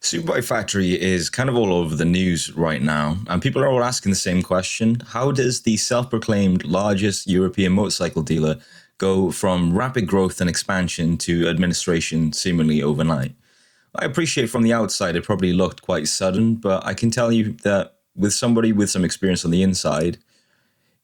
SuperBike Factory is kind of all over the news right now, and people are all asking the same question. How does the self-proclaimed largest European motorcycle dealer go from rapid growth and expansion to administration seemingly overnight? I appreciate from the outside it probably looked quite sudden, but I can tell you that with somebody with some experience on the inside,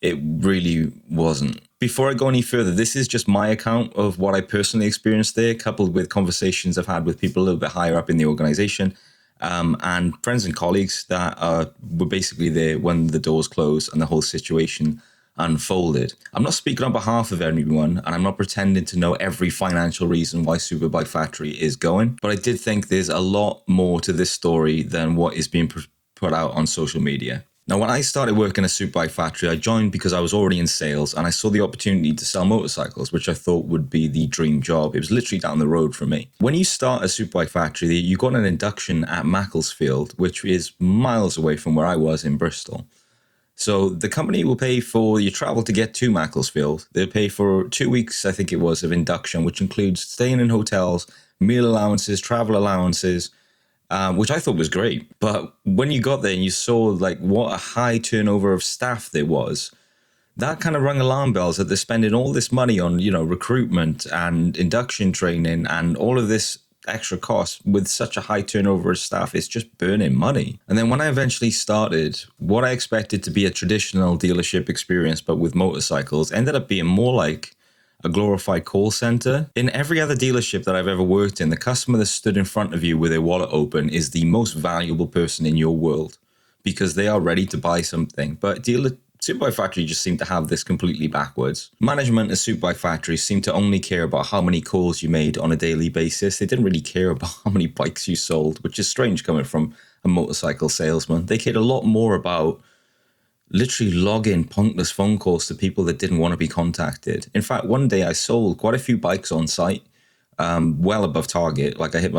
it really wasn't. Before I go any further, this is just my account of what I personally experienced there, coupled with conversations I've had with people a little bit higher up in the organization, and friends and colleagues that were basically there when the doors closed and the whole situation unfolded. I'm not speaking on behalf of anyone, and I'm not pretending to know every financial reason why SuperBike Factory is going, but I did think there's a lot more to this story than what is being put out on social media. Now, when I started working at SuperBike Factory, I joined because I was already in sales and I saw the opportunity to sell motorcycles, which I thought would be the dream job. It was literally down the road from me. When you start at SuperBike Factory, you got an induction at Macclesfield, which is miles away from where I was in Bristol. So the company will pay for your travel to get to Macclesfield. They'll pay for 2 weeks, I think it was, of induction, which includes staying in hotels, meal allowances, travel allowances, which I thought was great. But when you got there and you saw like what a high turnover of staff there was, that kind of rung alarm bells that they're spending all this money on, recruitment and induction training and all of this extra cost with such a high turnover of staff. It's just burning money. And then when I eventually started, what I expected to be a traditional dealership experience, but with motorcycles, ended up being more like a glorified call center. In every other dealership that I've ever worked in, the customer that stood in front of you with their wallet open is the most valuable person in your world because they are ready to buy something. But SuperBike Factory just seemed to have this completely backwards. Management at SuperBike Factory seemed to only care about how many calls you made on a daily basis. They didn't really care about how many bikes you sold, which is strange coming from a motorcycle salesman. They cared a lot more about literally logging pointless phone calls to people that didn't want to be contacted. In fact, one day I sold quite a few bikes on site, well above target. Like I hit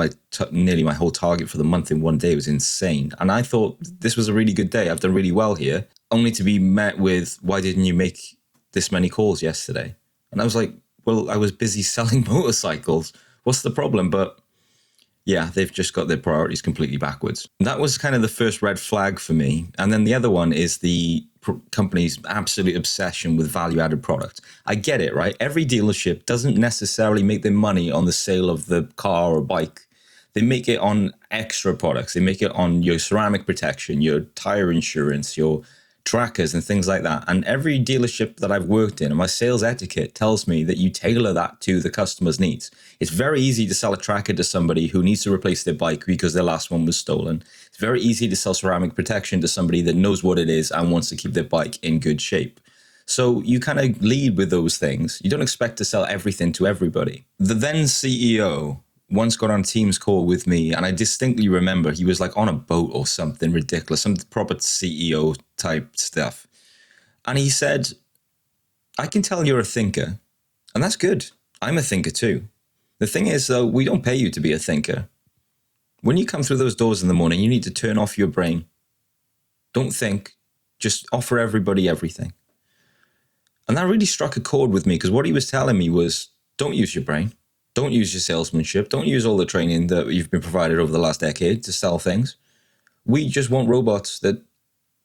nearly my whole target for the month in one day. It was insane. And I thought this was a really good day. I've done really well here, only to be met with, why didn't you make this many calls yesterday? And I was like, well, I was busy selling motorcycles. What's the problem? But yeah, they've just got their priorities completely backwards. That was kind of the first red flag for me. And then the other one is the company's absolute obsession with value-added products. I get it, right? Every dealership doesn't necessarily make their money on the sale of the car or bike. They make it on extra products. They make it on your ceramic protection, your tire insurance, your trackers and things like that. And every dealership that I've worked in, and my sales etiquette tells me that you tailor that to the customer's needs. It's very easy to sell a tracker to somebody who needs to replace their bike because their last one was stolen. It's very easy to sell ceramic protection to somebody that knows what it is and wants to keep their bike in good shape. So you kind of lead with those things. You don't expect to sell everything to everybody. The then CEO once got on a Teams call with me, and I distinctly remember he was like on a boat or something ridiculous, some proper CEO type stuff. And he said, I can tell you're a thinker, and that's good. I'm a thinker too. The thing is, though, we don't pay you to be a thinker. When you come through those doors in the morning, you need to turn off your brain. Don't think, just offer everybody everything. And that really struck a chord with me because what he was telling me was, don't use your brain. Don't use your salesmanship. Don't use all the training that you've been provided over the last decade to sell things. We just want robots that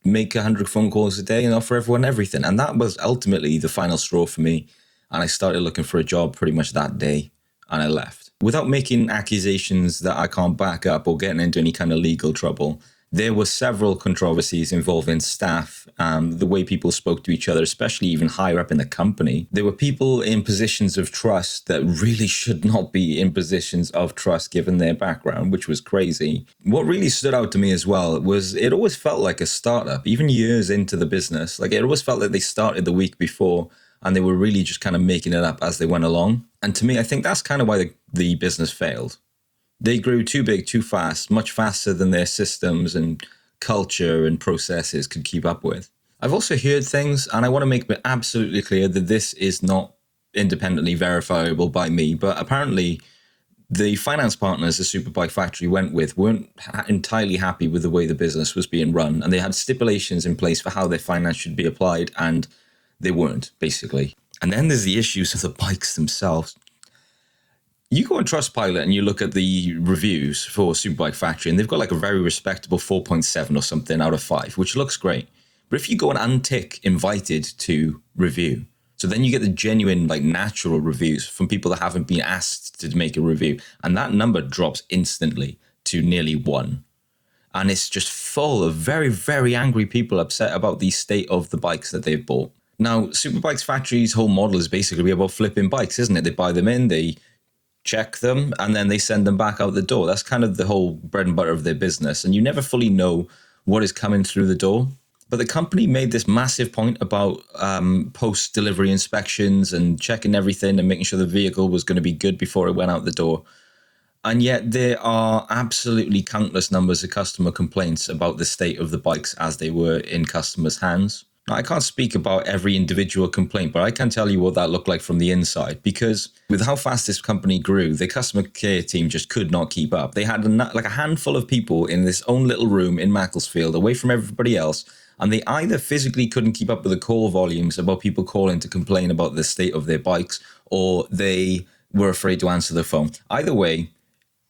make 100 phone calls a day and offer everyone everything. And that was ultimately the final straw for me. And I started looking for a job pretty much that day, and I left. Without making accusations that I can't back up or getting into any kind of legal trouble, there were several controversies involving staff, the way people spoke to each other, especially even higher up in the company. There were people in positions of trust that really should not be in positions of trust given their background, which was crazy. What really stood out to me as well was it always felt like a startup, even years into the business. Like it always felt like they started the week before and they were really just kind of making it up as they went along. And to me, I think that's kind of why the business failed. They grew too big, too fast, much faster than their systems and culture and processes could keep up with. I've also heard things, and I want to make it absolutely clear that this is not independently verifiable by me, but apparently the finance partners the SuperBike Factory went with weren't entirely happy with the way the business was being run, and they had stipulations in place for how their finance should be applied, and they weren't, basically. And then there's the issues of the bikes themselves. You go on Trustpilot and you look at the reviews for SuperBike Factory, and they've got like a very respectable 4.7 or something out of 5, which looks great. But if you go and untick invited to review, so then you get the genuine, like natural reviews from people that haven't been asked to make a review, and that number drops instantly to nearly 1. And it's just full of very, very angry people upset about the state of the bikes that they've bought. Now, SuperBike Factory's whole model is basically about flipping bikes, isn't it? They buy them in, they check them, and then they send them back out the door. That's kind of the whole bread and butter of their business. And you never fully know what is coming through the door. But the company made this massive point about post-delivery inspections and checking everything and making sure the vehicle was going to be good before it went out the door. And yet there are absolutely countless numbers of customer complaints about the state of the bikes as they were in customers' hands. Now, I can't speak about every individual complaint, but I can tell you what that looked like from the inside, because with how fast this company grew, the customer care team just could not keep up. They had like a handful of people in this own little room in Macclesfield, away from everybody else, and they either physically couldn't keep up with the call volumes about people calling to complain about the state of their bikes, or they were afraid to answer the phone. Either way,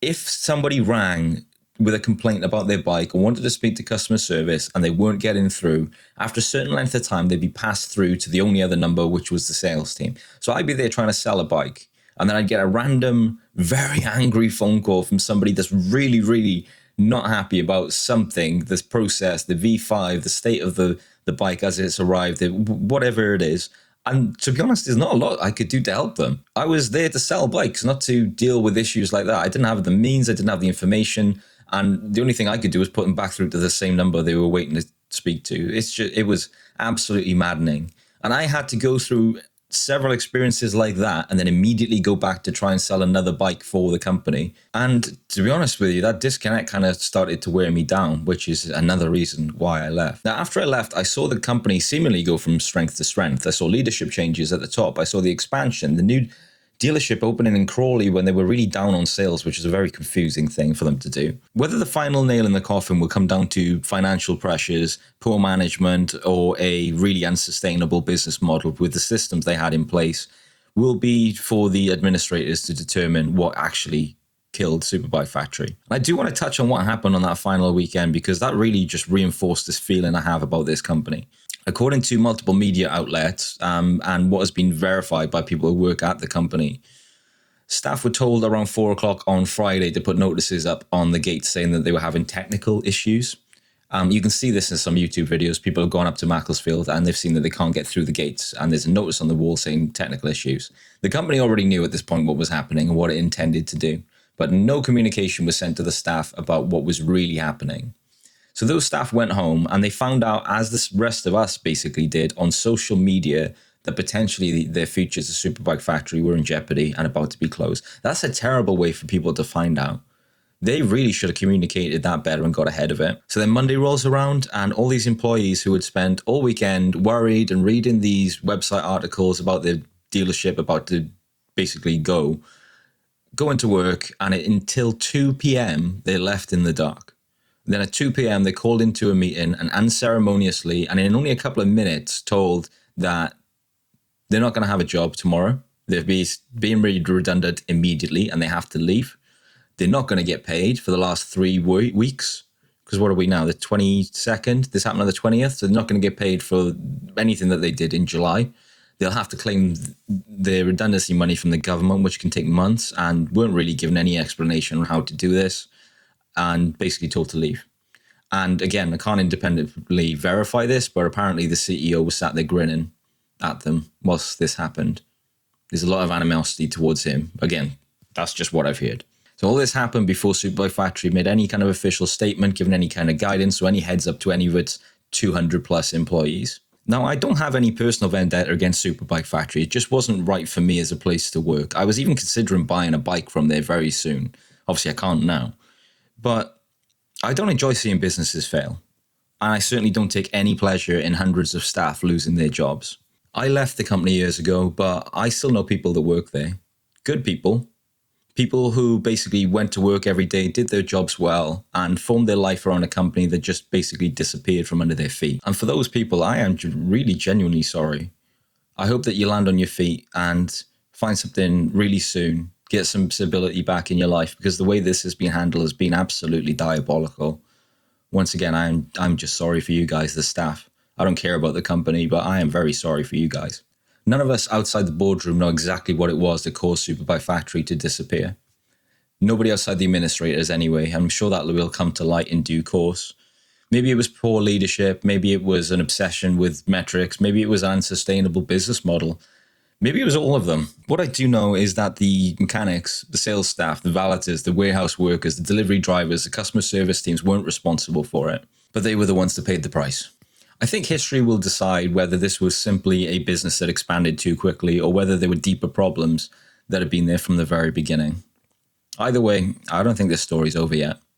if somebody rang with a complaint about their bike or wanted to speak to customer service and they weren't getting through, after a certain length of time, they'd be passed through to the only other number, which was the sales team. So I'd be there trying to sell a bike, and then I'd get a random, very angry phone call from somebody that's really, really not happy about something, this process, the V5, the state of the bike as it's arrived, whatever it is. And to be honest, there's not a lot I could do to help them. I was there to sell bikes, not to deal with issues like that. I didn't have the means, I didn't have the information, and the only thing I could do was put them back through to the same number they were waiting to speak to. It was absolutely maddening. And I had to go through several experiences like that and then immediately go back to try and sell another bike for the company. And to be honest with you, that disconnect kind of started to wear me down, which is another reason why I left. Now, after I left, I saw the company seemingly go from strength to strength. I saw leadership changes at the top. I saw the expansion, the new dealership opening in Crawley when they were really down on sales, which is a very confusing thing for them to do. Whether the final nail in the coffin will come down to financial pressures, poor management, or a really unsustainable business model with the systems they had in place will be for the administrators to determine what actually killed SuperBike Factory. I do want to touch on what happened on that final weekend, because that really just reinforced this feeling I have about this company. According to multiple media outlets and what has been verified by people who work at the company, staff were told around 4 o'clock on Friday to put notices up on the gates saying that they were having technical issues. You can see this in some YouTube videos. People have gone up to Macclesfield and they've seen that they can't get through the gates, and there's a notice on the wall saying technical issues. The company already knew at this point what was happening and what it intended to do, but no communication was sent to the staff about what was really happening. So those staff went home and they found out, as the rest of us basically did, on social media, that potentially their futures at SuperBike Factory were in jeopardy and about to be closed. That's a terrible way for people to find out. They really should have communicated that better and got ahead of it. So then Monday rolls around and all these employees who had spent all weekend worried and reading these website articles about the dealership about to basically go into work, and until 2 p.m. they left in the dark. Then at 2 p.m. they called into a meeting and unceremoniously, and in only a couple of minutes, told that they're not going to have a job tomorrow. They're being made redundant immediately and they have to leave. They're not going to get paid for the last 3 weeks. Because what are we now? The 22nd? This happened on the 20th. So they're not going to get paid for anything that they did in July. They'll have to claim their redundancy money from the government, which can take months, and weren't really given any explanation on how to do this, and basically told to leave. And again, I can't independently verify this, but apparently the CEO was sat there grinning at them whilst this happened. There's a lot of animosity towards him. Again, that's just what I've heard. So all this happened before SuperBike Factory made any kind of official statement, given any kind of guidance or any heads up to any of its 200 plus employees. Now, I don't have any personal vendetta against SuperBike Factory. It just wasn't right for me as a place to work. I was even considering buying a bike from there very soon. Obviously, I can't now. But I don't enjoy seeing businesses fail. And I certainly don't take any pleasure in hundreds of staff losing their jobs. I left the company years ago, but I still know people that work there. Good people. People who basically went to work every day, did their jobs well, and formed their life around a company that just basically disappeared from under their feet. And for those people, I am really genuinely sorry. I hope that you land on your feet and find something really soon get some stability back in your life, because the way this has been handled has been absolutely diabolical. Once again, I'm just sorry for you guys, the staff. I don't care about the company, but I am very sorry for you guys. None of us outside the boardroom know exactly what it was that caused SuperBike Factory to disappear. Nobody outside the administrators anyway. I'm sure that will come to light in due course. Maybe it was poor leadership. Maybe it was an obsession with metrics. Maybe it was an unsustainable business model. Maybe it was all of them. What I do know is that the mechanics, the sales staff, the valeters, the warehouse workers, the delivery drivers, the customer service teams weren't responsible for it, but they were the ones that paid the price. I think history will decide whether this was simply a business that expanded too quickly or whether there were deeper problems that had been there from the very beginning. Either way, I don't think this story's over yet.